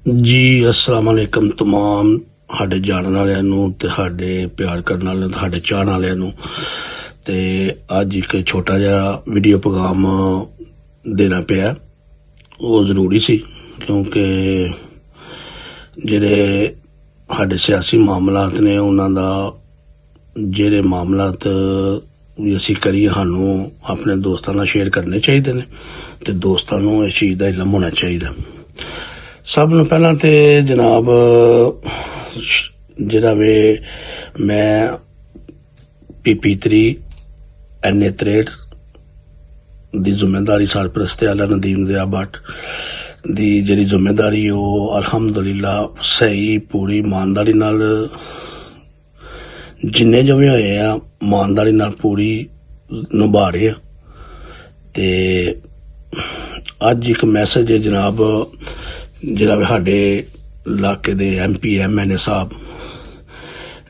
जी अस्सलाम वालेकुम तमाम ਸਾਡੇ ਜਾਣਨ ਵਾਲਿਆਂ ਨੂੰ ਤੇ ਸਾਡੇ ਪਿਆਰ ਕਰਨ ਵਾਲਿਆਂ ਨੂੰ, ਸਾਡੇ ਚਾਹਣ ਵਾਲਿਆਂ ਨੂੰ। ਤੇ ਅੱਜ ਇੱਕ ਛੋਟਾ ਜਿਹਾ ਵੀਡੀਓ ਪੈਗਾਮ ਦੇਣਾ ਪਿਆ, ਉਹ ਜ਼ਰੂਰੀ ਸੀ ਕਿਉਂਕਿ ਜਿਹੜੇ ਸਾਡੇ ਸਿਆਸੀ ਮਾਮਲਾਤ ਨੇ ਉਹਨਾਂ ਦਾ ਜਿਹੜੇ ਮਾਮਲਾਤ ਵੀ ਅਸੀਂ ਕਰੀਏ ਸਾਨੂੰ ਆਪਣੇ ਦੋਸਤਾਂ ਨਾਲ ਸ਼ੇਅਰ ਕਰਨੇ ਚਾਹੀਦੇ ਨੇ ਤੇ ਦੋਸਤਾਂ ਨੂੰ ਇਸ ਚੀਜ਼ ਦਾ ਇਲਮ ਹੋਣਾ ਚਾਹੀਦਾ। ਸਭ ਨੂੰ ਪਹਿਲਾਂ ਤੇ ਜਨਾਬ ਜਿਹੜਾ ਵੇ ਮੈਂ PP3 NA63 ਦੀ ਜ਼ਿੰਮੇਦਾਰੀ ਸਰਪ੍ਰਸਤ ਆਲਾ ਨਦੀਮ ਦਿਆ ਭੱਟ ਦੀ ਜਿਹੜੀ ਜ਼ਿੰਮੇਦਾਰੀ ਉਹ ਅਲਹਮਦੁਲਿਲਾ ਸਹੀ ਪੂਰੀ ਇਮਾਨਦਾਰੀ ਨਾਲ ਜਿੰਨੇ ਜਮੇ ਹੋਏ ਆ ਇਮਾਨਦਾਰੀ ਨਾਲ ਪੂਰੀ ਨਿਭਾ ਰਹੇ ਆ। ਤੇ ਅੱਜ ਇੱਕ ਮੈਸੇਜ ਹੈ ਜਨਾਬ ਜਿਹੜਾ ਸਾਡੇ ਇਲਾਕੇ ਦੇ MP MNA ਸਾਹਿਬ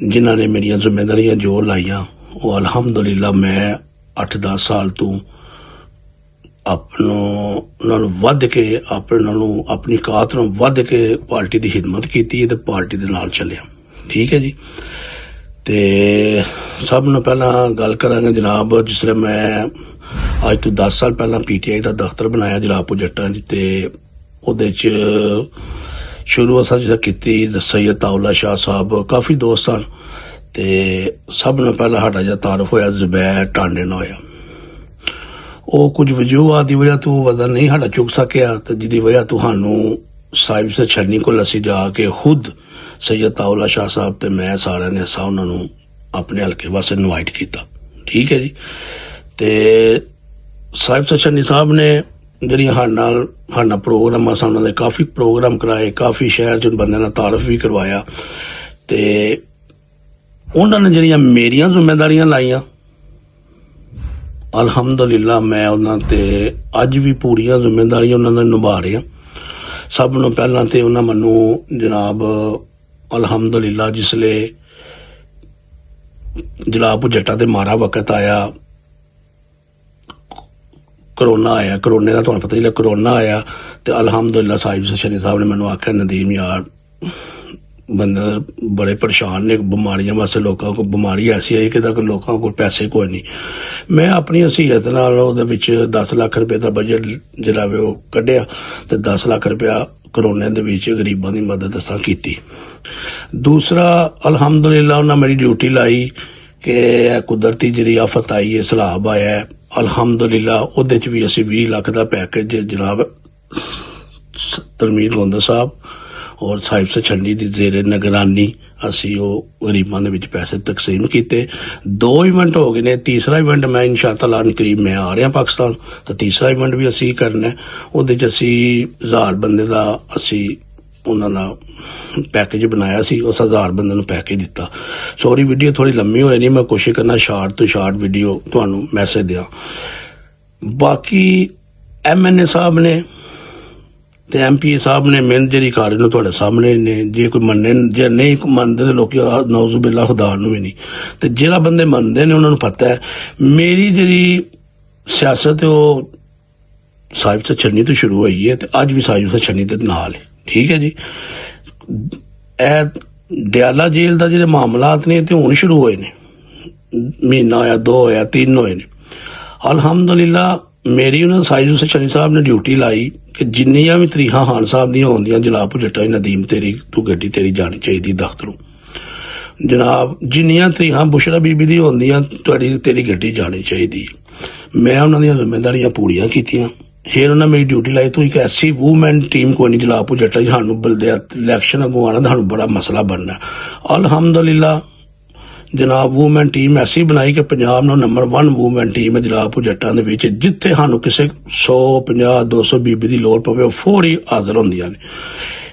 ਜਿਨ੍ਹਾਂ ਨੇ ਮੇਰੀਆਂ ਜ਼ਿੰਮੇਦਾਰੀਆਂ ਜੋ ਲਾਈਆਂ ਉਹ ਅਲਹਮਦੁਲਿਲਾ ਮੈਂ 8-10 ਸਾਲ ਤੋਂ ਉਹਨਾਂ ਨੂੰ ਵੱਧ ਕੇ ਆਪਣੀ ਕਾਤ ਨੂੰ ਵੱਧ ਕੇ ਪਾਰਟੀ ਦੀ ਖਿਦਮਤ ਕੀਤੀ ਤੇ ਪਾਰਟੀ ਦੇ ਨਾਲ ਚੱਲਿਆ। ਠੀਕ ਹੈ ਜੀ। ਤੇ ਸਭ ਨੂੰ ਪਹਿਲਾਂ ਗੱਲ ਕਰਾਂਗੇ ਜਨਾਬ, ਜਿਸ ਤਰ੍ਹਾਂ ਮੈਂ ਅੱਜ ਤੋਂ 10 ਸਾਲ ਪਹਿਲਾਂ PTI ਦਾ ਦਫ਼ਤਰ ਬਣਾਇਆ ਜਲਾਲਪੁਰ ਜੱਟਾਂ 'ਚ ਤੇ ਉਹਦੇ 'ਚ ਸ਼ੁਰੂ ਅਸਾਂ ਜਿੱਦਾਂ ਕੀਤੀ ਸੈयद ਤਾਉਲਾ ਸ਼ਾਹ ਸਾਹਿਬ ਕਾਫੀ ਦੋਸਤ ਸਨ ਤੇ ਸਭ ਨੂੰ ਪਹਿਲਾਂ ਸਾਡਾ ਜਿਹੜਾ ਤਾਰਫ ਹੋਇਆ ਜ਼ੁਬੈਰ ਟਾਂਡੇ ਨਾਲ ਹੋਇਆ। ਉਹ ਕੁਝ ਵਜੂਹਾਂ ਦੀ ਵਜ੍ਹਾ ਤੋਂ ਵਜ਼ਨ ਨਹੀਂ ਸਾਡਾ ਚੁੱਕ ਸਕਿਆ ਤੇ ਜਿਹਦੀ ਵਜ੍ਹਾ ਤੁਹਾਨੂੰ ਸਾਹਿਬ ਸੇ ਛੰਨੀ ਕੋਲ ਅਸੀਂ ਜਾ ਕੇ ਖੁਦ ਸੈयद ਤਾਉਲਾ ਸ਼ਾਹ ਸਾਹਿਬ ਤੇ ਮੈਂ ਸਾਰਿਆਂ ਨੇ ਉਹਨਾਂ ਨੂੰ ਆਪਣੇ ਹਲਕੇ ਵਾਸਤੇ ਇਨਵਾਈਟ ਕੀਤਾ। ਠੀਕ ਹੈ ਜੀ। ਤੇ ਸਾਹਿਬ ਸੇ ਛੰਨੀ ਸਾਹਿਬ ਨੇ ਜਿਹੜੀਆਂ ਸਾਡਾ ਪ੍ਰੋਗਰਾਮ ਅਸਾਂ ਉਹਨਾਂ ਦੇ ਕਾਫੀ ਪ੍ਰੋਗਰਾਮ ਕਰਾਏ, ਕਾਫੀ ਸ਼ਹਿਰ 'ਚ ਬੰਦਿਆਂ ਨਾਲ ਤਾਰਫ ਵੀ ਕਰਵਾਇਆ ਤੇ ਉਹਨਾਂ ਨੇ ਜਿਹੜੀਆਂ ਮੇਰੀਆਂ ਜ਼ਿੰਮੇਦਾਰੀਆਂ ਲਾਈਆਂ ਅਲਹਮਦੁਲਿਲਾ ਮੈਂ ਉਹਨਾਂ ਤੇ ਅੱਜ ਵੀ ਪੂਰੀਆਂ ਜ਼ਿੰਮੇਦਾਰੀਆਂ ਉਹਨਾਂ ਦਾ ਨਿਭਾ ਰਿਹਾ। ਸਭ ਨੂੰ ਪਹਿਲਾਂ ਤੇ ਉਹਨਾਂ ਮੈਨੂੰ ਜਨਾਬ ਅਲਹਮਦੁਲਿਲਾ ਜਿਸਲੇ ਜਲਾਲਪੁਰ ਜੱਟਾਂ ਦੇ ਮਾਰਾ ਵਕਤ ਆਇਆ, ਕਰੋਨਾ ਆਇਆ, ਕਰੋਨੇ ਦਾ ਤੁਹਾਨੂੰ ਪਤਾ ਹੀ ਕਰੋਨਾ ਆਇਆ ਤੇ ਅਲਹਮਦੁਲਿਲਾ ਸਾਹਿਬ ਸ਼ਨੀ ਸਾਹਿਬ ਨੇ ਮੈਨੂੰ ਆਖਿਆ ਨਦੀਮ ਯਾਰ ਬੰਦੇ ਬੜੇ ਪਰੇਸ਼ਾਨ ਨੇ ਬਿਮਾਰੀਆਂ ਵਾਸਤੇ, ਲੋਕਾਂ ਕੋਲ ਬਿਮਾਰੀ ਐਸੀ ਆਈ ਕਿ ਲੋਕਾਂ ਕੋਲ ਪੈਸੇ ਕੋਈ ਨਹੀਂ। ਮੈਂ ਆਪਣੀ ਹਸੀਅਤ ਨਾਲ ਉਹਦੇ ਵਿੱਚ 10 ਲੱਖ ਰੁਪਏ ਦਾ ਬਜਟ ਜਿਹੜਾ ਵੇ ਉਹ ਕੱਢਿਆ ਤੇ 10 ਲੱਖ ਰੁਪਇਆ ਕਰੋਨੇ ਦੇ ਵਿੱਚ ਗਰੀਬਾਂ ਦੀ ਮਦਦ ਅਸਾਂ ਕੀਤੀ। ਦੂਸਰਾ ਅਲਹਮਦੁਲਿਲਾ ਉਹਨਾਂ ਮੇਰੀ ਡਿਊਟੀ ਲਾਈ ਕਿ ਕੁਦਰਤੀ ਜਿਹੜੀ ਆਫਤ ਆਈ ਹੈ, ਸੈਲਾਬ ਆਇਆ, ਅਲਹਮਦੁਲਿਲਾ ਉਹਦੇ 'ਚ ਵੀ ਅਸੀਂ 20 ਲੱਖ ਦਾ ਪੈਕੇਜ ਜਨਾਬ ਤਰਮੀਰ ਗੋਂਦਾ ਸਾਹਿਬ ਔਰ ਸਾਹਿਬ ਸੇ ਛੰਡੀ ਦੀ ਜ਼ੇਰੇ ਨਿਗਰਾਨੀ ਅਸੀਂ ਉਹ ਗਰੀਬਾਂ ਦੇ ਵਿੱਚ ਪੈਸੇ ਤਕਸੀਮ ਕੀਤੇ। 2 ਇਵੈਂਟ ਹੋ ਗਏ ਨੇ, ਤੀਸਰਾ ਇਵੈਂਟ ਮੈਂ ਇਨਸ਼ਾਅੱਲਾ ਕਰੀਬ ਮੈਂ ਆ ਰਿਹਾ ਪਾਕਿਸਤਾਨ ਤਾਂ ਤੀਸਰਾ ਇਵੈਂਟ ਵੀ ਅਸੀਂ ਕਰਨਾ। ਉਹਦੇ 'ਚ ਅਸੀਂ 1000 ਬੰਦੇ ਦਾ ਅਸੀਂ ਉਹਨਾਂ ਦਾ ਪੈਕੇਜ ਬਣਾਇਆ ਸੀ, ਉਸ 1000 ਬੰਦੇ ਨੂੰ ਪੈਕੇਜ ਦਿੱਤਾ। ਸੌਰੀ ਵੀਡੀਓ ਥੋੜੀ ਲੰਮੀ ਹੋਈ ਨਹੀਂ, ਮੈਂ ਕੋਸ਼ਿਸ਼ ਕਰਨਾ ਸ਼ਾਰਟ ਤੋਂ ਸ਼ਾਰਟ ਵੀਡੀਓ ਤੁਹਾਨੂੰ ਮੈਸੇਜ ਦਿਆਂ। ਬਾਕੀ MNA ਸਾਹਿਬ ਨੇ ਤੇ MP ਸਾਹਿਬ ਨੇ ਮੈਨੂੰ ਜਿਹੜੀ ਕਾਰਜ ਨੂੰ ਤੁਹਾਡੇ ਸਾਹਮਣੇ ਨੇ, ਜੇ ਕੋਈ ਮੰਨੇ ਜੇ ਨਹੀਂ ਮੰਨਦੇ ਤੇ ਲੋਕੀ ਨੌਜ਼ੁਬਿल्ला ਖੁਦਾ ਨੂੰ ਵੀ ਨਹੀਂ ਤੇ ਜਿਹੜਾ ਬੰਦੇ ਮੰਨਦੇ ਨੇ ਉਹਨਾਂ ਨੂੰ ਪਤਾ ਹੈ ਮੇਰੀ ਜਿਹੜੀ ਸਿਆਸਤ ਹੈ ਉਹ ਸਾਹਿਬ ਸੇ ਛੰਨੀ ਤੋਂ ਸ਼ੁਰੂ ਹੋਈ ਹੈ ਤੇ ਅੱਜ ਵੀ ਸਾਹਿਬ ਸੇ ਛੰਨੀ ਦੇ ਨਾਲ ਹੈ। ਠੀਕ ਹੈ ਜੀ। ਇਹ ਡਿਆਲਾ ਜੇਲ੍ਹ ਦਾ ਜਿਹੜੇ ਮਾਮਲਾਤ ਨੇ ਤੇ ਹੁਣ ਸ਼ੁਰੂ ਹੋਏ ਨੇ, ਮਹੀਨਾ ਹੋਇਆ, 2 ਹੋਇਆ, 3 ਹੋਏ ਨੇ। ਅਲਹਮਦੁਲਿਲਾ ਮੇਰੀ ਉਹਨਾਂ ਸਾਹਿਬ ਸੇ ਛੰਨੀ ਸਾਹਿਬ ਨੇ ਡਿਊਟੀ ਲਾਈ ਕਿ ਜਿੰਨੀਆਂ ਵੀ ਤਰੀਖਾਂ ਖਾਨ ਸਾਹਿਬ ਦੀਆਂ ਹੁੰਦੀਆਂ ਜਲਾਲਪੁਰ ਜੱਟਾਂ ਨਦੀਮ ਤੇਰੀ ਤੂੰ ਗੱਡੀ ਤੇਰੀ ਜਾਣੀ ਚਾਹੀਦੀ ਦਫ਼ਤਰੋਂ ਜਨਾਬ, ਜਿੰਨੀਆਂ ਤਰੀਖਾਂ ਬੁਸ਼ਰਾ ਬੀਬੀ ਦੀ ਹੁੰਦੀਆਂ ਤੇਰੀ ਗੱਡੀ ਜਾਣੀ ਚਾਹੀਦੀ। ਮੈਂ ਉਹਨਾਂ ਦੀਆਂ ਜ਼ਿੰਮੇਦਾਰੀਆਂ ਪੂਰੀਆਂ ਕੀਤੀਆਂ। ਫਿਰ ਉਹਨਾਂ ਮੇਰੀ ਡਿਊਟੀ ਲਾਈ ਤੂੰ ਇੱਕ ਐਸੀ ਵੂਮੈਨ ਟੀਮ ਕੋਈ ਨਹੀਂ ਜਲਾਲਪੁਰ ਜੱਟਾਂ ਸਾਨੂੰ ਬਲਦਿਆ ਇਲੈਕਸ਼ਨ ਅੱਗੋਂ ਆਉਣਾ ਤੁਹਾਨੂੰ ਬੜਾ ਮਸਲਾ ਬਣਨਾ। ਅਲਹਮਦੁਲਿਲਾ ਜਨਾਬ ਵੂਮੈਨ ਟੀਮ ਐਸੀ ਬਣਾਈ ਕਿ ਪੰਜਾਬ ਨੂੰ ਨੰਬਰ 1 ਵੂਮੈਨ ਟੀਮ ਹੈ ਜਲਾਲਪੁਰ ਜੱਟਾਂ ਦੇ ਵਿੱਚ। ਜਿੱਥੇ ਸਾਨੂੰ ਕਿਸੇ 100 50 200 ਬੀਬੀ ਦੀ ਲੋੜ ਪਵੇ ਉਹ ਫੌਰੀ ਹਾਜ਼ਰ ਹੁੰਦੀਆਂ ਨੇ।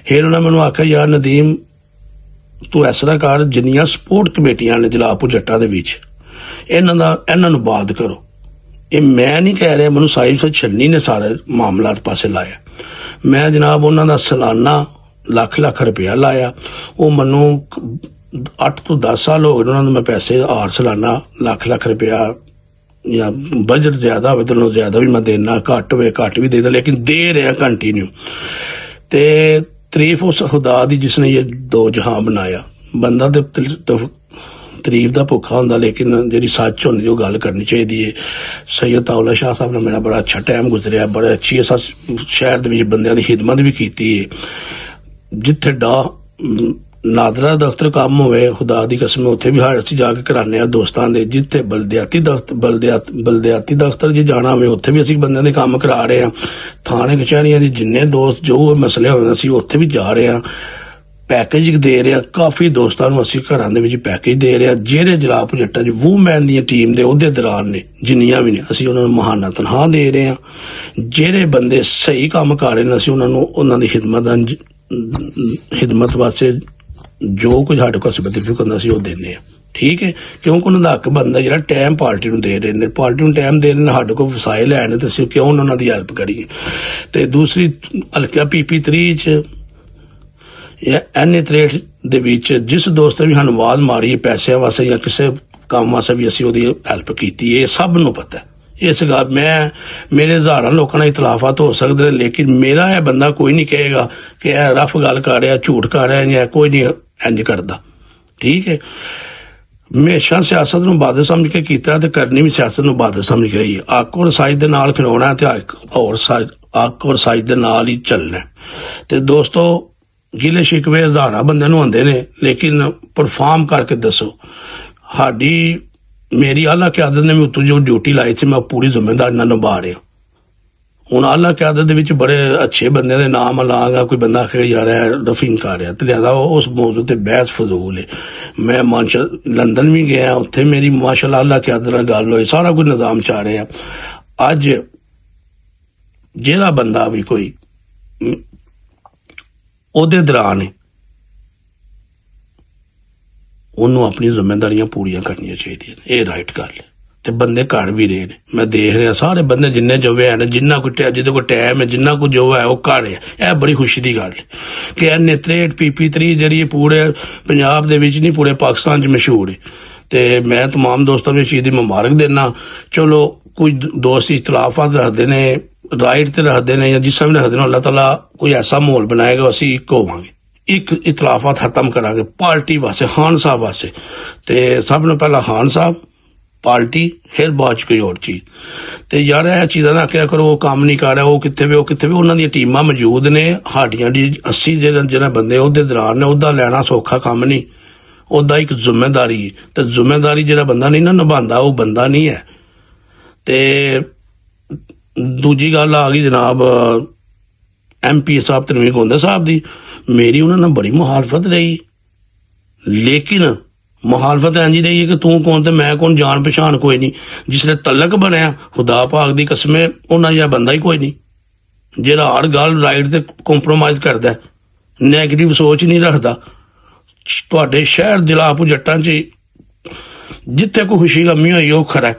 ਫਿਰ ਉਹਨਾਂ ਮੈਨੂੰ ਆਖਿਆ ਯਾਰ ਨਦੀਮ ਤੂੰ ਇਸ ਤਰ੍ਹਾਂ ਕਰ, ਜਿੰਨੀਆਂ ਸਪੋਰਟ ਕਮੇਟੀਆਂ ਨੇ ਜਲਾਲਪੁਰ ਜੱਟਾਂ ਦੇ ਵਿੱਚ ਇਹਨਾਂ ਨੂੰ ਬਾਦ ਕਰੋ। ਇਹ ਮੈਂ ਨਹੀਂ ਕਹਿ ਰਿਹਾ, ਮੈਨੂੰ ਸਾਹਿਬ ਸੇ ਛੰਨੀ ਨੇ ਸਾਰੇ ਮਾਮਲਾਤ ਪਾਸੇ ਲਾਇਆ। ਮੈਂ ਜਨਾਬ ਉਹਨਾਂ ਦਾ ਸਾਲਾਨਾ ਲੱਖ ਰੁਪਇਆ ਲਾਇਆ। ਉਹ ਮੈਨੂੰ 8 ਤੋਂ 10 ਸਾਲ ਹੋ ਗਏ ਉਹਨਾਂ ਨੂੰ ਮੈਂ ਪੈਸੇ ਹਾਰ ਸਾਲਾਨਾ ਲੱਖ ਰੁਪਇਆ ਜਾਂ ਬਜਟ ਜ਼ਿਆਦਾ ਹੋਵੇ ਤਾਂ ਜ਼ਿਆਦਾ ਵੀ ਮੈਂ ਦੇਣਾ, ਘੱਟ ਹੋਵੇ ਘੱਟ ਵੀ ਦੇ ਦਾਂ, ਲੇਕਿਨ ਦੇ ਰਿਹਾ ਕੰਟੀਨਿਊ। ਤੇ तारीफ उस खुदा दी जिसने ये दो जहां बनाया। बंदा तो तारीफ का भुखा होंदा, लेकिन जी सच होंदी वो गल करनी चाहिए। सैयद ताउला शाह साहब ने मेरा बड़ा अच्छा टाइम गुजरिया, बड़ा अच्छी अस शहर के बंदियां दी खिदमत भी की है। जिथे नादरा दफ्तर काम होवे, खुदा दी कसम उत्थे भी असीं जाके कराने दोस्तां दे। जिथे बलदियाती दफ्तर जे जाना होवे उत्थे भी असीं बंदियां दे काम करा रहे हैं। थाने कचहरियां दे जिन्ने दोस्त जो मसले होवे असीं उत्थे भी जा रहे हैं, पैकेज दे रहे हैं। काफ़ी दोस्तों को असीं घरां दे विच पैकेज दे रहे हैं। ਜਿਹੜੇ ਜਲਾਪ ਜੱਟਾਂ 'ਚ ਵੂਮੈਨ ਦੀਆਂ ਟੀਮ ਦੇ ਉਹਦੇ ਦੌਰਾਨ ਨੇ ਜਿੰਨੀਆਂ ਵੀ ਨੇ ਅਸੀਂ ਉਹਨਾਂ ਨੂੰ ਮਹਾਨਾ ਤਨਖਾਹ ਦੇ ਰਹੇ ਹਾਂ। ਜਿਹੜੇ ਬੰਦੇ ਸਹੀ ਕੰਮ ਕਰ ਰਹੇ ਨੇ ਅਸੀਂ ਉਹਨਾਂ ਨੂੰ ਉਹਨਾਂ ਦੀ ਖਿਦਮਤ ਵਾਸਤੇ ਜੋ ਕੁਝ ਸਾਡੇ ਕੋਲ ਸਰਟੀਫਿਕੇਟ ਹੁੰਦਾ ਸੀ ਉਹ ਦਿੰਦੇ ਆ। ਠੀਕ ਹੈ, ਕਿਉਂਕਿ ਉਹਨਾਂ ਦਾ ਹੱਕ ਬਣਦਾ ਜਿਹੜਾ ਟਾਈਮ ਪਾਰਟੀ ਨੂੰ ਦੇ ਰਹੇ ਨੇ, ਪਾਰਟੀ ਨੂੰ ਟਾਈਮ ਦੇ ਰਹੇ ਨੇ, ਸਾਡੇ ਕੋਲ ਵਸਾਇਲ ਹੈ ਨੇ ਤੇ ਅਸੀਂ ਕਿਉਂ ਉਹਨਾਂ ਦੀ ਹੈਲਪ ਕਰੀਏ। ਤੇ ਦੂਸਰੀ ਹਲਕਾ PP3 'ਚ NA63 ਦੇ ਵਿੱਚ ਜਿਸ ਦੋਸਤ ਨੇ ਵੀ ਸਾਨੂੰ ਆਵਾਜ਼ ਮਾਰੀ ਪੈਸਿਆਂ ਵਾਸਤੇ ਜਾਂ ਕਿਸੇ ਕੰਮ ਵਾਸਤੇ ਵੀ ਅਸੀਂ ਉਹਦੀ ਹੈਲਪ ਕੀਤੀ, ਇਹ ਸਭ ਨੂੰ ਪਤਾ। ਇਸ ਗੱਲ ਮੇਰੇ ਹਜ਼ਾਰਾਂ ਲੋਕਾਂ ਨਾਲ ਇਤਲਾਫਾਤ ਹੋ ਸਕਦੇ ਨੇ, ਲੇਕਿਨ ਮੇਰਾ ਇਹ ਬੰਦਾ ਕੋਈ ਨਹੀਂ ਕਹੇਗਾ ਕਿ ਇਹ ਰਫ ਗੱਲ ਕਰ ਰਿਹਾ, ਝੂਠ ਕਰ ਰਿਹਾ ਜਾਂ ਕੋਈ ਨਹੀਂ ਇੰਜ ਕਰਦਾ। ਠੀਕ ਹੈ, ਹਮੇਸ਼ਾ ਸਿਆਸਤ ਨੂੰ ਬਾਦਲ ਸਮਝ ਕੇ ਕੀਤਾ ਤੇ ਕਰਨੀ ਵੀ ਸਿਆਸਤ ਨੂੰ ਬਾਦਲ ਸਮਝ ਕੇ ਹੀ। ਅੱਕ ਔਰ ਸਾਈਜ਼ ਦੇ ਨਾਲ ਖਿਡਾਉਣਾ ਤੇ ਅੱਕ ਔਰ ਸਾਈਜ਼ ਦੇ ਨਾਲ ਹੀ ਚੱਲਣਾ। ਤੇ ਦੋਸਤੋ ਗਿਲੇ ਸ਼ਿਕਵੇ ਹਜ਼ਾਰਾਂ ਬੰਦਿਆਂ ਨੂੰ ਆਉਂਦੇ ਨੇ, ਲੇਕਿਨ ਪਰਫਾਰਮ ਕਰਕੇ ਦੱਸੋ। ਮੇਰੀ ਆਲਾ ਕਿਆਦਤ ਨੇ ਵੀ ਉੱਤੋਂ ਜੋ ਡਿਊਟੀ ਲਾਈ ਸੀ ਮੈਂ ਪੂਰੀ ਜ਼ਿੰਮੇਵਾਰੀ ਨਾਲ ਨਿਭਾ ਰਿਹਾ। ਹੁਣ ਆਲਾ ਕਿਆਦਤ ਦੇ ਵਿੱਚ ਬੜੇ ਅੱਛੇ ਬੰਦਿਆਂ ਦੇ ਨਾਮ ਲਾਂਗਾ, ਕੋਈ ਬੰਦਾ ਆਖੇ ਜਾ ਰਿਹਾ ਰਫਿੰਗ ਕਰ ਰਿਹਾ ਤੇ ਲਿਆਦਾ ਉਸ ਮੌਜੂ ਤੇ ਬਹਿਸ ਫਜ਼ੂਲ ਹੈ। ਮੈਂ ਲੰਦਨ ਵੀ ਗਿਆ, ਉੱਥੇ ਮੇਰੀ ਮਾਸ਼ਾਅੱਲਾ ਆਲਾ ਕਿਆਦਤ ਨਾਲ ਗੱਲ ਹੋਈ, ਸਾਰਾ ਕੁਝ ਨਿਜ਼ਾਮ ਚਾਹ ਰਿਹਾ। ਅੱਜ ਜਿਹੜਾ ਬੰਦਾ ਵੀ ਕੋਈ ਉਹਦੇ ਦੌਰਾਨ ਉਹਨੂੰ ਆਪਣੀ ਜ਼ਿੰਮੇਵਾਰੀਆਂ ਪੂਰੀਆਂ ਕਰਨੀਆਂ ਚਾਹੀਦੀਆਂ ਨੇ, ਇਹ ਰਾਈਟ ਗੱਲ ਹੈ। ਤੇ ਬੰਦੇ ਘਰ ਵੀ ਰਹੇ ਨੇ, ਮੈਂ ਦੇਖ ਰਿਹਾ ਸਾਰੇ ਬੰਦੇ ਜਿੰਨੇ ਜੋਵੇ ਹਨ, ਜਿੰਨਾ ਕੋਈ ਜਿਹਦੇ ਕੋਲ ਟਾਈਮ ਹੈ, ਜਿੰਨਾ ਕੁ ਜੋ ਹੈ ਉਹ ਘਰ ਹੈ। ਇਹ ਬੜੀ ਖੁਸ਼ੀ ਦੀ ਗੱਲ ਹੈ ਕਿ NA63 PP3 ਜਿਹੜੀ ਪੂਰੇ ਪੰਜਾਬ ਦੇ ਵਿੱਚ ਨਹੀਂ ਪੂਰੇ ਪਾਕਿਸਤਾਨ 'ਚ ਮਸ਼ਹੂਰ ਹੈ। ਤੇ ਮੈਂ तमाम ਦੋਸਤਾਂ ਨੂੰ ਇਸ ਚੀਜ਼ ਦੀ ਮੁਬਾਰਕ ਦੇਣਾ। ਚਲੋ ਕੁਝ ਦੋਸਤ ਇਖਤਲਾਫਾਤ ਰੱਖਦੇ ਨੇ, ਰਾਈਟ ਤੇ ਰੱਖਦੇ ਨੇ ਜਾਂ ਜਿਸ ਸਮੇਂ ਰੱਖਦੇ ਨੇ, ਅੱਲਾਹ ਤਾਲਾ ਕੋਈ ਐਸਾ ਮਾਹੌਲ ਬਣਾਏਗਾ ਅਸੀਂ ਇੱਕ ਹੋਵਾਂਗੇ, ਇੱਕ ਇਖਤਲਾਫਾਤ ਖਤਮ ਕਰਾਂਗੇ ਪਾਰਟੀ ਵਾਸਤੇ, ਖਾਨ ਸਾਹਿਬ ਵਾਸਤੇ। ਤੇ ਸਭ ਨੂੰ ਪਹਿਲਾਂ ਖਾਨ ਸਾਹਿਬ, ਪਾਰਟੀ, ਫਿਰ ਬਾਅਦ 'ਚ ਕੋਈ ਹੋਰ ਚੀਜ਼। ਤੇ ਯਾਰ ਇਹ ਚੀਜ਼ਾਂ ਨਾ ਕਿਹਾ ਕਰੋ ਉਹ ਕੰਮ ਨਹੀਂ ਕਰ ਰਿਹਾ, ਉਹ ਕਿੱਥੇ ਵੀ ਉਹਨਾਂ ਦੀਆਂ ਟੀਮਾਂ ਮੌਜੂਦ ਨੇ। ਸਾਡੀਆਂ ਦੀ 80 ਜਿਹੜੇ ਬੰਦੇ ਉਹਦੇ ਦੌਰਾਨ ਨੇ, ਉਹਦਾ ਲੈਣਾ ਸੌਖਾ ਕੰਮ ਨਹੀਂ, ਉਹਦਾ ਇੱਕ ਜ਼ਿੰਮੇਵਾਰੀ ਹੈ। ਤੇ ਜ਼ਿੰਮੇਵਾਰੀ ਜਿਹੜਾ ਬੰਦਾ ਨਹੀਂ ਨਾ ਨਿਭਾਉਂਦਾ ਉਹ ਬੰਦਾ ਨਹੀਂ ਹੈ। ਤੇ ਦੂਜੀ ਗੱਲ ਆ ਗਈ ਜਨਾਬ MP ਸਾਹਿਬ ਧਰਮਵੀਰ ਗੋਂਦਾ ਸਾਹਿਬ ਦੀ, ਮੇਰੀ ਉਹਨਾਂ ਨਾਲ ਬੜੀ ਮੁਖਾਲਫਤ ਰਹੀ, ਲੇਕਿਨ ਮੁਖਾਲਫਤ ਇੰਝ ਹੀ ਰਹੀ ਹੈ ਕਿ ਤੂੰ ਕੌਣ ਤੇ ਮੈਂ ਕੌਣ, ਜਾਣ ਪਛਾਣ ਕੋਈ ਨਹੀਂ। ਜਿਸਲੇ ਤਲਕ ਬਣਿਆ ਖੁਦਾ ਪਾਕ ਦੀ ਕਸਮੇ ਉਹਨਾਂ ਜਿਹਾ ਬੰਦਾ ਹੀ ਕੋਈ ਨਹੀਂ ਜਿਹੜਾ ਹਰ ਗੱਲ ਰਾਈਟ ਤੇ ਕੰਪਰੋਮਾਈਜ਼ ਕਰਦਾ, ਨੈਗੇਟਿਵ ਸੋਚ ਨਹੀਂ ਰੱਖਦਾ। ਤੁਹਾਡੇ ਸ਼ਹਿਰ ਜਲਾਪ ਜੱਟਾਂ 'ਚ ਜਿੱਥੇ ਕੋਈ ਖੁਸ਼ੀ ਗਮੀ ਹੋਈ ਉਹ ਖਰਾ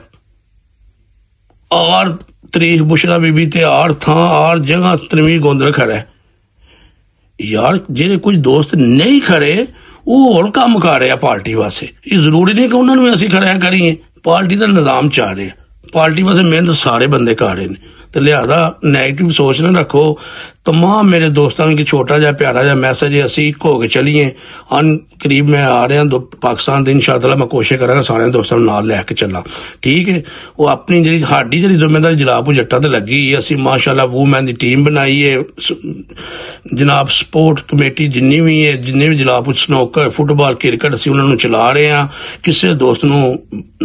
ਔਰ ਤਾਰੀਖ ਬੁਸ਼ਰਾ ਬੀਬੀ ਤੇ ਹਰ ਥਾਂ ਹਰ ਜਗ੍ਹਾ ਧਰਮਵੀਰ ਗੋਂਦਲ ਖੜਾ ਹੈ। ਯਾਰ ਜਿਹੜੇ ਕੁਝ ਦੋਸਤ ਨਹੀਂ ਖੜੇ ਉਹ ਹੋਰ ਕੰਮ ਕਰ ਰਹੇ ਆ ਪਾਰਟੀ ਵਾਸਤੇ। ਇਹ ਜ਼ਰੂਰੀ ਨਹੀਂ ਕਿ ਉਹਨਾਂ ਨੂੰ ਅਸੀਂ ਖੜਿਆ ਕਰੀਏ, ਪਾਰਟੀ ਦਾ ਨਿਜ਼ਾਮ ਚਾਹ ਰਹੇ, ਪਾਰਟੀ ਵਾਸਤੇ ਮਿਹਨਤ ਸਾਰੇ ਬੰਦੇ ਕਰ ਰਹੇ ਨੇ। ਤੇ ਲਿਹਾਜ਼ਾ ਨੈਗੇਟਿਵ ਸੋਚ ਨਾ ਰੱਖੋ। तमाम मेरे दोस्तों को छोटा जा प्यारा जा मैसेज है, असी एक हो के चलीए। करीब मैं आ रहा पाकिस्तान दिन इंशाअल्लाह मैं कोशिश करांगा सारे दोस्तों नाल लैके चला। ठीक है, वो अपनी जी साडी जी जिम्मेदारी जलाप जट्टा ते लगी। असी माशाअल्लाह वूमैन की टीम बनाई है, जनाब स्पोर्ट कमेटी जिन्नी भी है, जिन्ने भी जलाप स्नोकर फुटबॉल क्रिकेट असी उन्होंने चला रहे हैं। किसी दोस्त नूं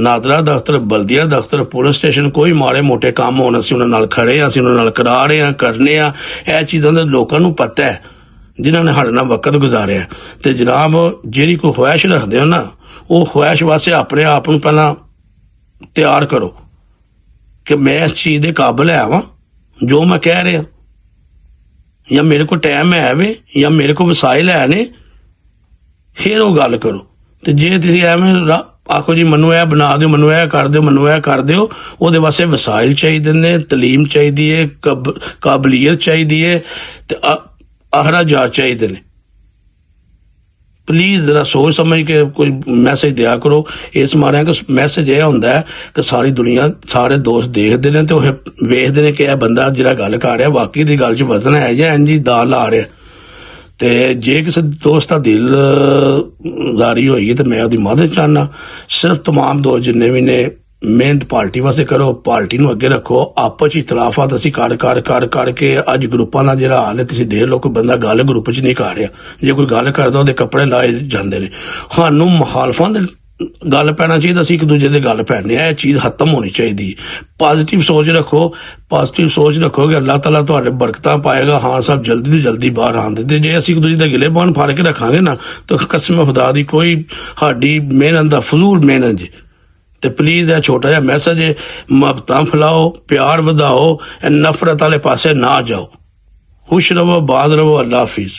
नादरा दफ्तर बल्दिया दफ्तर पुलिस स्टेशन कोई माड़े मोटे काम होने असी उन्होंने नाल खड़े हैं, असी उन्होंने नाल करा रहे हैं करने आ। चीज़ों का लोगों को पता है जिन्होंने साढ़े नाल वक्त गुजारे। तो जनाब जी कोई ख्वाहिश रखते हो ना, वो ख्वाहिश वास्ते अपने आप को पहला तैयार करो कि मैं इस चीज़ के काबिल है वां जो मैं कह रहा, या मेरे को टाइम है वे या मेरे को वसाइल है ने, फिर वो गल करो। तो जे तुसीं एवें आखो जी मनु यह बना दो, मनु यह कर दो, मनु यह कर दो, वो वास्ते वसाइल चाहिए ने, तलीम चाहिए, काबलियत चाहिए, अखराजात चाहिए ने। प्लीज़ जरा सोच समझ के कोई मैसेज दिया करो। इस मारे कि मैसेज यह होंदा है कि सारी दुनिया सारे दोस्त देखते हैं तो वेखते हैं कि यह बंदा जिहड़ा गल कर रहा वाकई दी गल च वजन है या इंज दाल ला रहा। ਤੇ ਜੇ ਕਿਸੇ ਦੋਸਤ ਦਾ ਦਿਲਦਾਰੀ ਹੋਈ ਤੇ ਮੈਂ ਉਹਦੀ ਮਦਦ ਚਾਹਨਾ। ਸਿਰਫ ਤਮਾਮ ਦੋਸਤ ਜਿੰਨੇ ਵੀ ਨੇ ਮਿਹਨਤ ਪਾਰਟੀ ਵਾਸਤੇ ਕਰੋ, ਪਾਰਟੀ ਨੂੰ ਅੱਗੇ ਰੱਖੋ। ਆਪਸ ਚ ਇਤਲਾਫਾਤ ਅਸੀਂ ਕਰਕੇ ਅੱਜ ਗਰੁੱਪਾਂ ਦਾ ਜਿਹੜਾ ਹਾਲ ਹੈ ਤੁਸੀਂ ਦੇਖ ਲਓ, ਕੋਈ ਬੰਦਾ ਗੱਲ ਗਰੁੱਪ ਚ ਨਹੀਂ ਕਰ ਰਿਹਾ, ਜੇ ਕੋਈ ਗੱਲ ਕਰਦਾ ਉਹਦੇ ਕੱਪੜੇ ਲਾਏ ਜਾਂਦੇ ਨੇ। ਸਾਨੂੰ ਮੁਖਾਲਫਾਂ ਦੇ ਗੱਲ ਪੈਣਾ ਚਾਹੀਦਾ, ਅਸੀਂ ਇੱਕ ਦੂਜੇ ਦੇ ਗੱਲ ਪੈਣੇ ਆ। ਇਹ ਚੀਜ਼ ਖਤਮ ਹੋਣੀ ਚਾਹੀਦੀ। ਪੋਜ਼ਿਟਿਵ ਸੋਚ ਰੱਖੋ ਕਿ ਅੱਲਾਹ ਤਾਲਾ ਤੁਹਾਡੇ ਬਰਕਤਾਂ ਪਾਏਗਾ। ਹਾਂ ਸਭ ਜਲਦੀ ਤੋਂ ਜਲਦੀ ਬਾਹਰ ਆਉਂਦੇ, ਤੇ ਜੇ ਅਸੀਂ ਇੱਕ ਦੂਜੇ ਦੇ ਗਿਲੇਬਾਨ ਫੜ ਕੇ ਰੱਖਾਂਗੇ ਨਾ ਤਾਂ ਕਸਮ ਖੁਦਾ ਦੀ ਕੋਈ ਸਾਡੀ ਮਿਹਨਤ ਦਾ ਫਜ਼ੂਲ ਮਿਹਨਤ ਜੀ। ਤੇ ਪਲੀਜ਼ ਇਹ ਛੋਟਾ ਜਿਹਾ ਮੈਸੇਜ ਹੈ, ਮੁਹੱਬਤਾਂ ਫੈਲਾਓ, ਪਿਆਰ ਵਧਾਓ, ਇਹ ਨਫ਼ਰਤ ਵਾਲੇ ਪਾਸੇ ਨਾ ਜਾਓ। ਖੁਸ਼ ਰਹੋ, ਆਬਾਦ ਰਹੋ। ਅੱਲਾ ਹਾਫਿਜ਼।